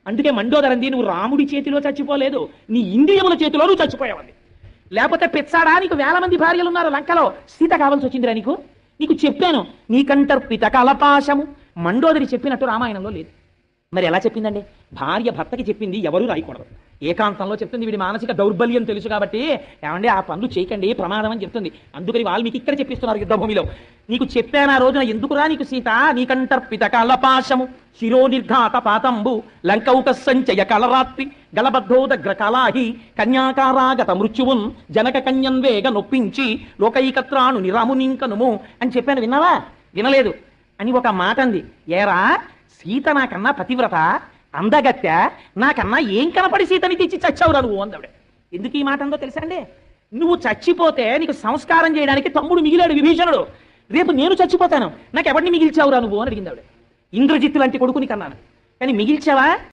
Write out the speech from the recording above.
అందుకే మండోదరంది, నువ్వు రాముడి చేతిలో చచ్చిపోలేదు, నీ ఇంద్రియముల చేతిలో నువ్వు చచ్చిపోయావంది. లేకపోతే పెచ్చాడా, నీకు 1000 మంది భార్యలు ఉన్నారు లంకలో, సీత కావాల్సి వచ్చిందిరా నీకు? నీకు చెప్పాను, నీకంటర్పిత కలపాశము. మండోదరి చెప్పినట్టు రామాయణంలో లేదు. మరి ఎలా చెప్పిందండి? భార్య భర్తకి చెప్పింది, ఎవరూ రాయకూడదు, ఏకాంతంలో చెప్తుంది. వీడి మానసిక దౌర్బల్యం తెలుసు కాబట్టి, ఏమండి ఆ పనులు చేయకండి, ప్రమాదం అని చెప్తుంది. అందుకని వాల్మీకి ఇక్కడ చెప్పిస్తున్నారు యుద్ధభూమిలో. నీకు చెప్పాను ఆ రోజున, ఎందుకురా నీకు సీత, నీకంటర్పిత కలపాశము శిరోనిర్ఘాత పాతంబు లంకౌక సంచయ కలరాత్రి గలబద్ధోదగ్ర కలాహి కన్యాకారాగత మృత్యువున్ జనక కన్యన్వేగ నొప్పించి లోకైకత్రాను నిరామునింకనుము అని చెప్పాను. విన్నావా? వినలేదు అని ఒక మాట అంది. ఏరా, సీత నాకన్నా పతివ్రత, అందగత్య, నాకన్నా ఏం కనపడి సీతని తెచ్చి చచ్చావురా నువ్వు అందావిడ. ఎందుకు ఈ మాట అందో తెలుసా అండి? నువ్వు చచ్చిపోతే నీకు సంస్కారం చేయడానికి తమ్ముడు మిగిలాడు విభీషణుడు. రేపు నేను చచ్చిపోతాను, నాకు ఎవరిని మిగిల్చావురా నువ్వు అని అడిగింది ఆవిడ. ఇంద్రజిత్తు లాంటి కొడుకుని కన్నాను, కానీ మిగిల్చావా?